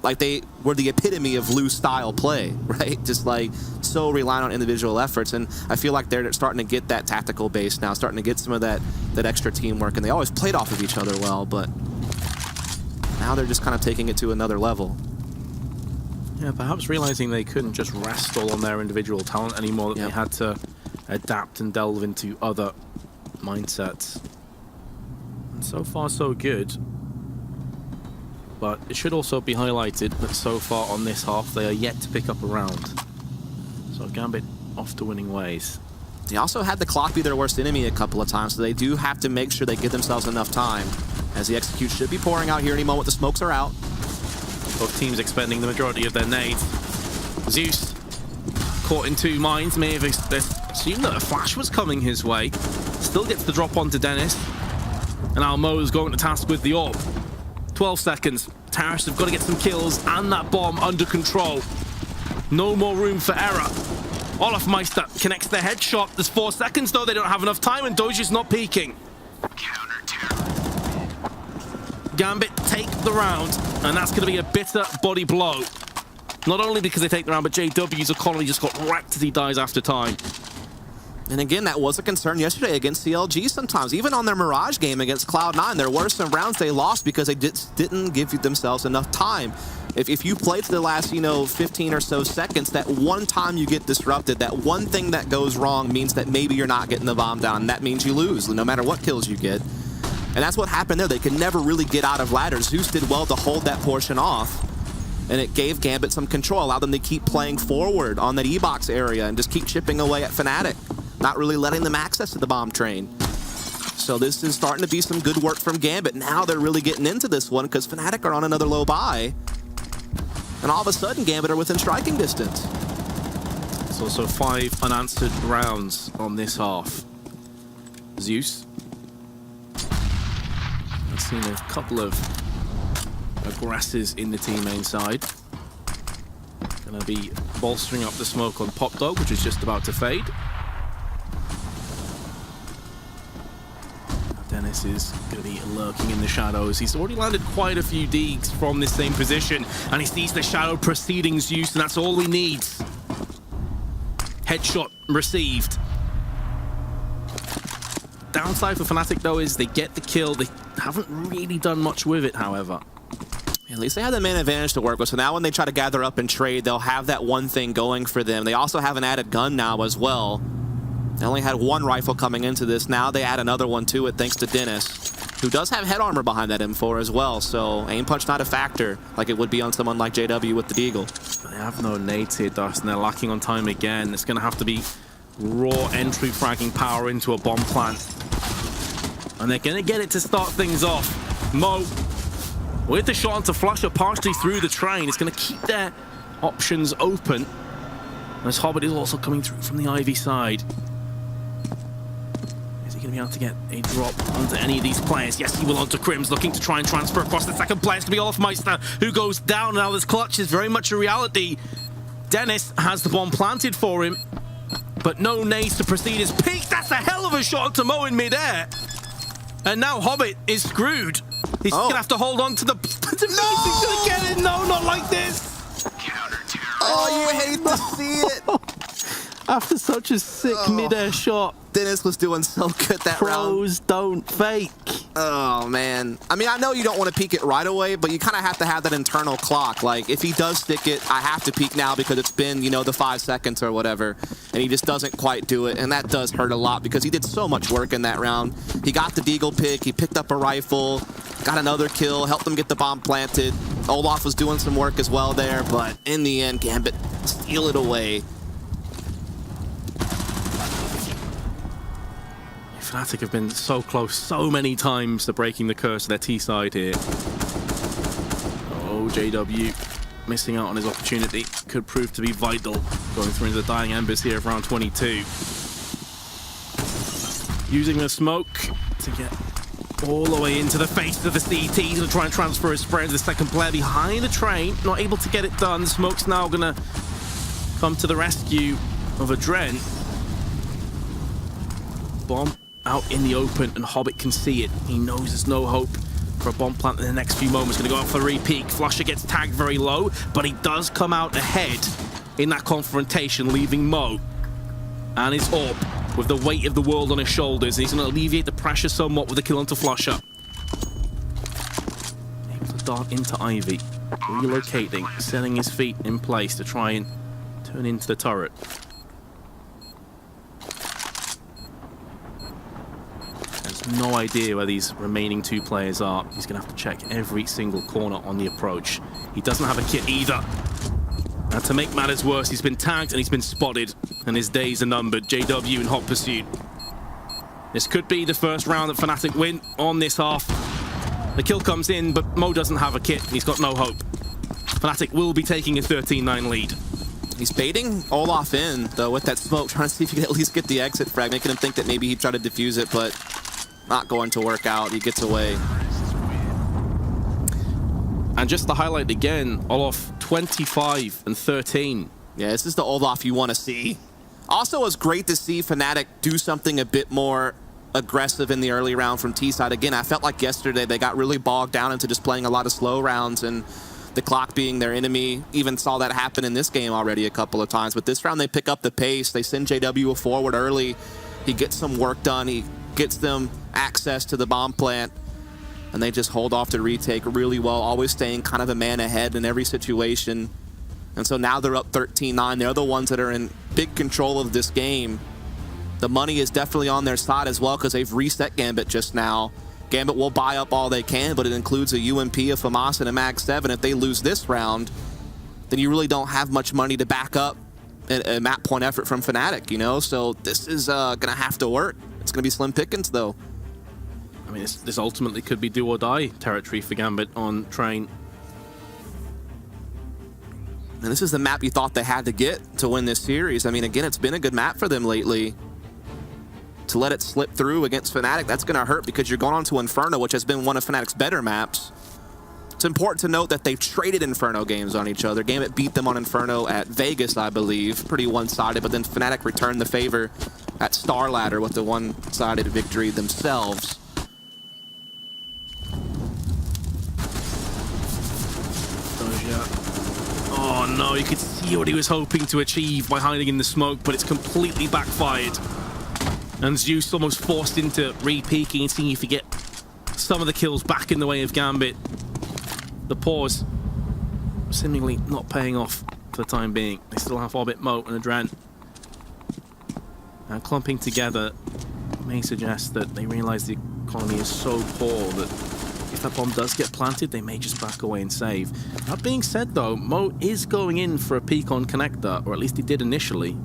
like, they were the epitome of loose style play, right? Just, like, so reliant on individual efforts. And I feel like they're starting to get that tactical base now, starting to get some of that extra teamwork. And they always played off of each other well, but... now they're just kind of taking it to another level. Yeah, perhaps realizing they couldn't just rest all on their individual talent anymore, that they had to adapt and delve into other mindsets. And so far, so good. But it should also be highlighted that so far on this half, they are yet to pick up a round. So Gambit off to winning ways. They also had the clock be their worst enemy a couple of times, so they do have to make sure they give themselves enough time, as the execute should be pouring out here any moment. The smokes are out. Both teams expending the majority of their nades. Zeus, caught in 2 mines, may have assumed that a flash was coming his way. Still gets the drop onto Dennis. And now Mo's going to task with the AWP. 12 seconds. Tarish have got to get some kills and that bomb under control. No more room for error. Olafmeister connects the headshot. There's 4 seconds though. They don't have enough time and Doji's not peeking. Gambit take the round, and that's going to be a bitter body blow. Not only because they take the round, but JW's economy just got wrecked as he dies after time. And again, that was a concern yesterday against CLG sometimes. Even on their Mirage game against Cloud9, there were some rounds they lost because they didn't give themselves enough time. If you played to the last, 15 or so seconds, that one time you get disrupted, that one thing that goes wrong means that maybe you're not getting the bomb down. And that means you lose, no matter what kills you get. And that's what happened there. They could never really get out of ladders. Zeus did well to hold that portion off. And it gave Gambit some control, allowed them to keep playing forward on that E-box area and just keep chipping away at Fnatic, not really letting them access to the bomb train. So this is starting to be some good work from Gambit. Now they're really getting into this one because Fnatic are on another low buy. And all of a sudden, Gambit are within striking distance. There's also 5 unanswered rounds on this half. Zeus. I've seen a couple of aggressors in the team main side. Gonna be bolstering up the smoke on Pop Dog, which is just about to fade. Dennis is going to be lurking in the shadows. He's already landed quite a few deeks from this same position, and he sees the shadow preceding Zeus, and that's all he needs. Headshot received. Downside for Fnatic, though, is they get the kill. They haven't really done much with it, however. At least they have the main advantage to work with, so now when they try to gather up and trade, they'll have that one thing going for them. They also have an added gun now as well. They only had 1 rifle coming into this. Now they add another one to it thanks to Dennis, who does have head armor behind that M4 as well, so aim punch not a factor like it would be on someone like JW with the Deagle. They have no nades here, Dust, and they're lacking on time again. It's going to have to be raw entry fragging power into a bomb plant. And they're going to get it to start things off. Mo, with the shot onto Flusher partially through the train, it's going to keep their options open. As Hobbit is also coming through from the Ivy side. Is he going to be able to get a drop onto any of these players? Yes, he will onto Crims, looking to try and transfer across the second player. It's going to be Olafmeister, who goes down. Now this clutch is very much a reality. Dennis has the bomb planted for him, but no nades to proceed. His peak, that's a hell of a shot to Mo in midair. And now Hobbit is screwed. He's going to have to hold on to the... No! He's going to get it. No, not like this. Oh, you hate to see it. After such a sick midair shot. Dennis was doing so good that round. Pros don't fake. Oh, man. I mean, I know you don't want to peek it right away, but you kind of have to have that internal clock. Like, if he does stick it, I have to peek now because it's been, the 5 seconds or whatever, and he just doesn't quite do it, and that does hurt a lot because he did so much work in that round. He got the Deagle pick, he picked up a rifle, got another kill, helped them get the bomb planted. Olaf was doing some work as well there, but in the end, Gambit steal it away. Fnatic have been so close so many times to breaking the curse of their T side here. Oh, JW missing out on his opportunity. Could prove to be vital going through into the dying embers here of round 22. Using the smoke to get all the way into the face of the CT. He's going to try and transfer his spread to the second player behind the train. Not able to get it done. The smoke's now going to come to the rescue of Adren. Bomb out in the open, and Hobbit can see it. He knows there's no hope for a bomb plant in the next few moments. Going to go out for a re-peek. Flusher gets tagged very low, but he does come out ahead in that confrontation, leaving Mo and his AWP with the weight of the world on his shoulders. He's going to alleviate the pressure somewhat with the kill onto Flusher. Able to dart into Ivy, relocating, setting his feet in place to try and turn into the turret. No idea where these remaining 2 players are. He's going to have to check every single corner on the approach. He doesn't have a kit either. And to make matters worse, he's been tagged and he's been spotted, and his days are numbered. JW in hot pursuit. This could be the first round that Fnatic win on this half. The kill comes in, but Mo doesn't have a kit. He's got no hope. Fnatic will be taking a 13-9 lead. He's baiting Olaf in, though, with that smoke, trying to see if he can at least get the exit frag, making him think that maybe he'd try to defuse it, but not going to work out. He gets away. And just to highlight again, Olaf 25 and 13. Yeah, this is the Olaf you want to see. Also, it was great to see Fnatic do something a bit more aggressive in the early round from T-side. Again, I felt like yesterday they got really bogged down into just playing a lot of slow rounds and the clock being their enemy. Even saw that happen in this game already a couple of times. But this round they pick up the pace. They send JW forward early. He gets some work done. He gets them access to the bomb plant. And they just hold off to retake really well, always staying kind of a man ahead in every situation. And so now they're up 13-9. They're the ones that are in big control of this game. The money is definitely on their side as well because they've reset Gambit just now. Gambit will buy up all they can, but it includes a UMP, a FAMAS, and a Mag-7. If they lose this round, then you really don't have much money to back up a map point effort from Fnatic, you know? So this is going to have to work. It's going to be slim pickings, though. I mean, this ultimately could be do or die territory for Gambit on Train. And this is the map you thought they had to get to win this series. I mean, again, it's been a good map for them lately. To let it slip through against Fnatic, that's going to hurt because you're going on to Inferno, which has been one of Fnatic's better maps. It's important to note that they've traded Inferno games on each other. Gambit beat them on Inferno at Vegas, I believe. Pretty one-sided, but then Fnatic returned the favor at Star Ladder with the one-sided victory themselves. Oh no, you could see what he was hoping to achieve by hiding in the smoke, but it's completely backfired. And Zeus almost forced into re-peeking and seeing if he get some of the kills back in the way of Gambit. The pause seemingly not paying off for the time being. They still have Orbit, Mo, and Adren. And clumping together may suggest that they realize the economy is so poor that if that bomb does get planted, they may just back away and save. That being said, though, Mo is going in for a peek on Connector, or at least he did initially.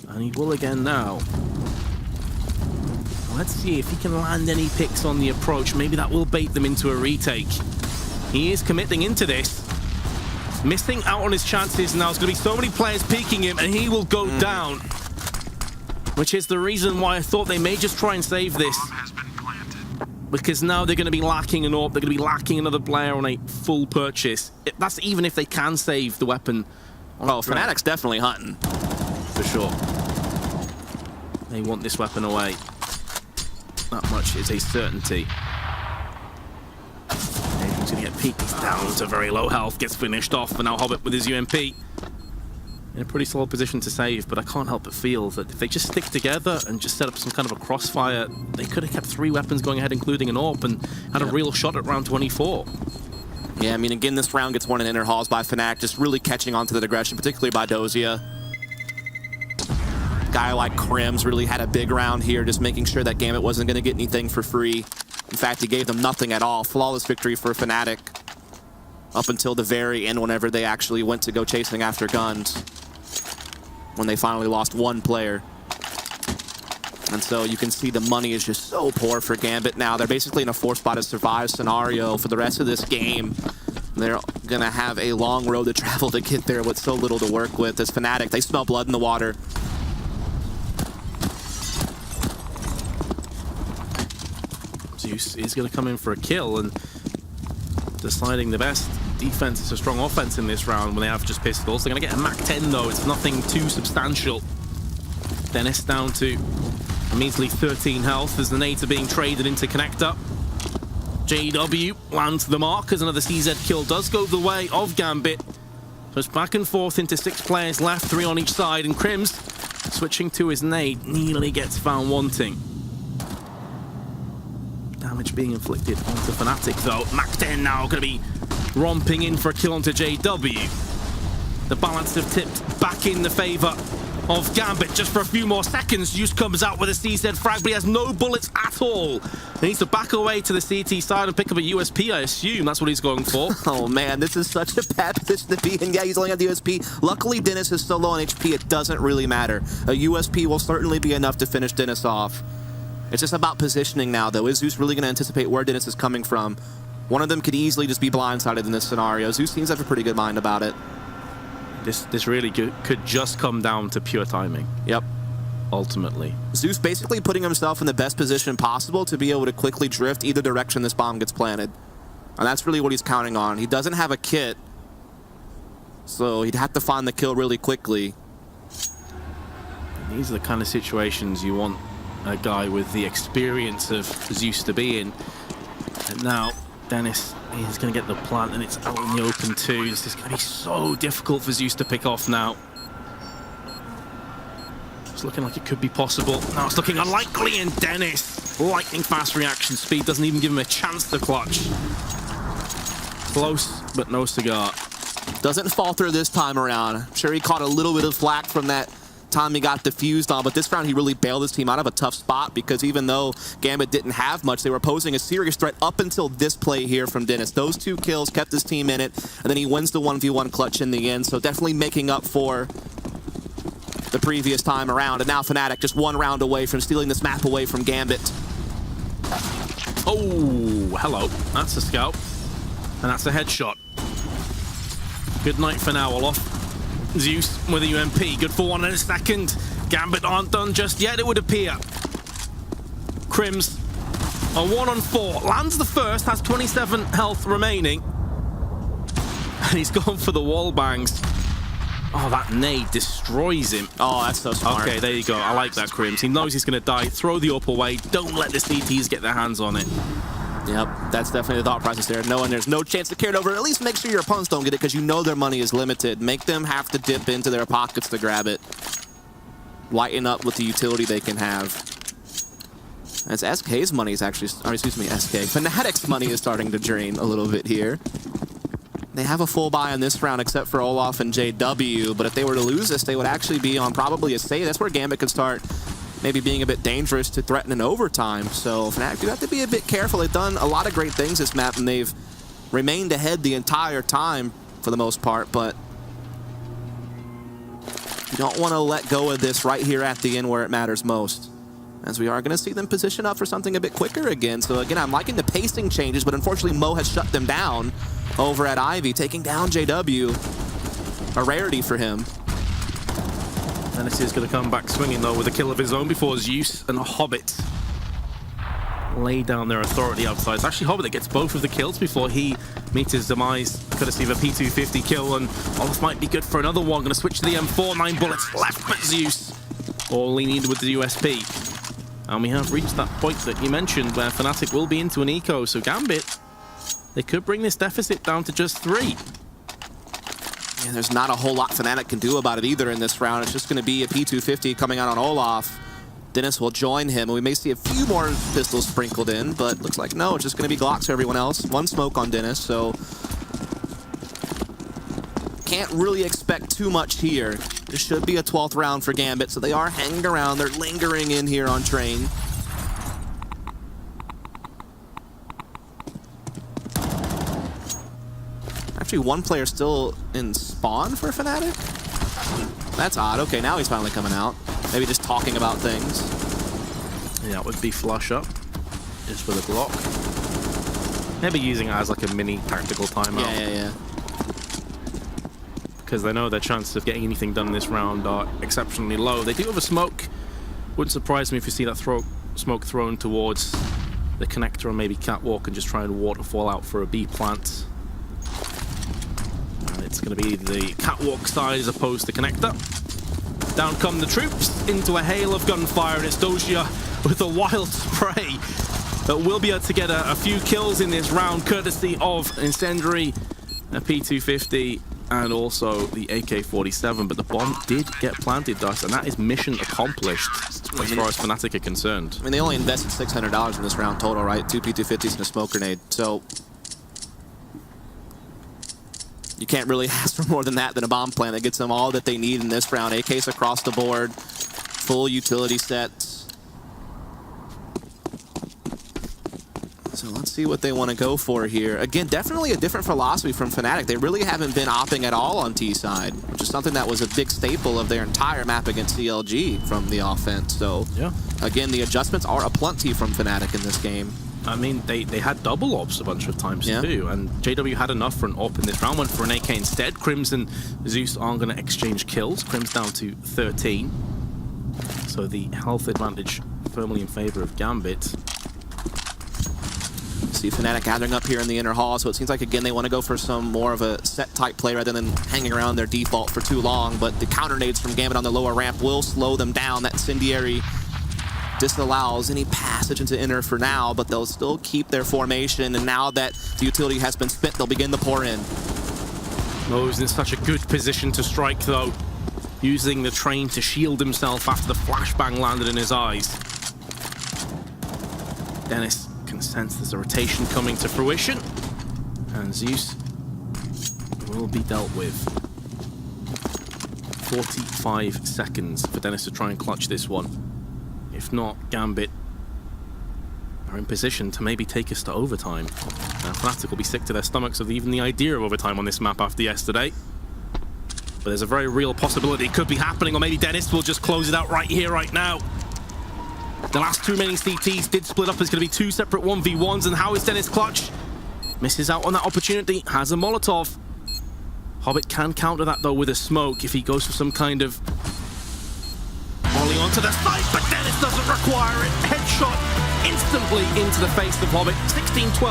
And he will again now. Let's see if he can land any picks on the approach. Maybe that will bait them into a retake. He is committing into this. Missing out on his chances now. There's going to be so many players peeking him, and he will go down. Which is the reason why I thought they may just try and save this. Because now they're going to be lacking an AWP. They're going to be lacking another player on a full purchase. That's even if they can save the weapon. Oh, Fnatic's definitely hunting. For sure. They want this weapon away. That much is a certainty. He's going to get peeked. He's down to very low health. Gets finished off. And now Hobbit with his UMP. In a pretty solid position to save, but I can't help but feel that if they just stick together and just set up some kind of a crossfire, they could have kept 3 weapons going ahead, including an AWP, and had a real shot at round 24. Yeah, I mean, again, this round gets won in inner halls by Fnatic, just really catching on to the aggression, particularly by Dozia. Guy like Krims really had a big round here, just making sure that Gambit wasn't going to get anything for free. In fact, he gave them nothing at all. Flawless victory for Fnatic up until the very end, whenever they actually went to go chasing after guns. When they finally lost 1 player. And so you can see the money is just so poor for Gambit now. They're basically in a 4th spot to survive scenario for the rest of this game. They're going to have a long road to travel to get there with so little to work with. As Fnatic, they smell blood in the water. Zeus is going to come in for a kill and deciding the best defense is a strong offense in this round when they have just pistols. They're going to get a Mac-10 though. It's nothing too substantial. Dennis down to a measly 13 health as the nades are being traded into Connector. JW lands the mark as another CZ kill does go the way of Gambit. So it's back and forth into 6 players left, 3 on each side, and Krims switching to his nade nearly gets found wanting. Damage being inflicted onto Fnatic though. Mac-10 now going to be romping in for a kill onto JW. The balance have tipped back in the favor of Gambit just for a few more seconds. Zeus comes out with a CZ frag, but he has no bullets at all. He needs to back away to the CT side and pick up a USP, I assume. That's what he's going for. Oh man, this is such a bad position to be in. Yeah, he's only got the USP. Luckily, Dennis is so low on HP, it doesn't really matter. A USP will certainly be enough to finish Dennis off. It's just about positioning now, though. Is Zeus really going to anticipate where Dennis is coming from? One of them could easily just be blindsided in this scenario. Zeus seems to have a pretty good mind about it. This really could just come down to pure timing. Yep. ultimately. Zeus basically putting himself in the best position possible to be able to quickly drift either direction this bomb gets planted. And that's really what he's counting on. He doesn't have a kit, so he'd have to find the kill really quickly. These are the kind of situations you want a guy with the experience of Zeus to be in. And now Dennis is going to get the plant, and it's out in the open too. This is going to be so difficult for Zeus to pick off now. It's looking like it could be possible. Now it's looking unlikely, and Dennis, lightning fast reaction speed, doesn't even give him a chance to clutch. Close, but no cigar. Doesn't falter this time around. I'm sure he caught a little bit of flack from that time he got diffused on, but this round he really bailed his team out of a tough spot, because even though Gambit didn't have much, they were posing a serious threat up until this play here from Dennis. Those 2 kills kept his team in it, and then he wins the 1v1 clutch in the end, so definitely making up for the previous time around. And now Fnatic just 1 round away from stealing this map away from Gambit. Oh, hello. That's a scout, and that's a headshot. Good night for now, Olof. Zeus with a UMP, good for 1 in a second. Gambit aren't done just yet, it would appear. Crims, a 1-on-4, lands the first, has 27 health remaining. And he's gone for the wall bangs. Oh, that nade destroys him. Oh, that's so smart. Okay, there you go. I like that, Crims. He knows he's going to die. Throw the up away. Don't let the CTs get their hands on it. Yep, that's definitely the thought process there. Knowing there's no chance to carry it over, at least make sure your opponents don't get it, because you know their money is limited. Make them have to dip into their pockets to grab it. Lighten up with the utility they can have. As SK's money is actually, or excuse me, Fnatic's money is starting to drain a little bit here. They have a full buy on this round except for Olaf and JW, but if they were to lose this, they would actually be on probably a save. That's where Gambit could start maybe being a bit dangerous to threaten an overtime. So Fnatic do have to be a bit careful. They've done a lot of great things this map, and they've remained ahead the entire time for the most part, but you don't want to let go of this right here at the end where it matters most, as we are going to see them position up for something a bit quicker again. So again, I'm liking the pacing changes, but unfortunately Mo has shut them down over at Ivy, taking down JW. A rarity for him. Dennis is going to come back swinging, though, with a kill of his own before Zeus and Hobbit lay down their authority outside. It's actually Hobbit that gets both of the kills before he meets his demise, courtesy of a P250 kill, and Olaf might be good for another one. Going to switch to the M4, 9 bullets left, but Zeus all he needed with the USP. And we have reached that point that you mentioned where Fnatic will be into an eco, so Gambit, they could bring this deficit down to just 3. Yeah, there's not a whole lot Fnatic can do about it either in this round. It's just going to be a P250 coming out on Olaf. Dennis will join him, and we may see a few more pistols sprinkled in, but looks like no, it's just going to be Glocks for everyone else. 1 smoke on Dennis, so can't really expect too much here. This should be a 12th round for Gambit, so they are hanging around. They're lingering in here on Train. Actually, 1 player still in spawn for Fnatic? That's odd. Okay, now he's finally coming out. Maybe just talking about things. Yeah, that would be flush up, just with a Glock. Maybe using it as like a mini tactical timeout. Yeah. Because they know their chances of getting anything done in this round are exceptionally low. They do have a smoke. Wouldn't surprise me if you see that smoke thrown towards the connector or maybe catwalk and just try and waterfall out for a B plant. And it's going to be the catwalk side as opposed to connector. Down come the troops into a hail of gunfire, and it's Dosia with a wild spray that will be able to get a few kills in this round, courtesy of Incendiary, a P250, and also the AK-47. But the bomb did get planted, Dust, and that is mission accomplished as far as Fnatic are concerned. I mean, they only invested $600 in this round total, right? 2 P250s and a smoke grenade. So you can't really ask for more than that, than a bomb plant that gets them all that they need in this round. AKs across the board, full utility sets. So let's see what they want to go for here. Again, definitely a different philosophy from Fnatic. They really haven't been opping at all on T side, which is something that was a big staple of their entire map against CLG from the offense. So yeah, again, the adjustments are aplenty from Fnatic in this game. I mean, they had double ops a bunch of times too, and JW had enough for an op in this round, went for an AK instead. Crims and Zeus aren't going to exchange kills. Crims down to 13. So the health advantage firmly in favor of Gambit. See Fnatic gathering up here in the inner hall, so it seems like, again, they want to go for some more of a set-type play rather than hanging around their default for too long, but the counter nades from Gambit on the lower ramp will slow them down. That incendiary disallows any passage into inner for now, but they'll still keep their formation, and now that the utility has been spent, they'll begin to pour in. Mo's in such a good position to strike, though, using the train to shield himself after the flashbang landed in his eyes. Dennis can sense there's a rotation coming to fruition, and Zeus will be dealt with. 45 seconds for Dennis to try and clutch this one. If not, Gambit are in position to maybe take us to overtime. Fnatic will be sick to their stomachs of even the idea of overtime on this map after yesterday. But there's a very real possibility it could be happening, or maybe Dennis will just close it out right here, right now. The last two remaining CTs did split up. It's going to be two separate 1v1s, and how is Dennis clutch? Misses out on that opportunity, has a Molotov. Hobbit can counter that, though, with a smoke if he goes for some kind of volley onto the side, but Dennis doesn't require it. Headshot instantly into the face of Hobbit. 16-12.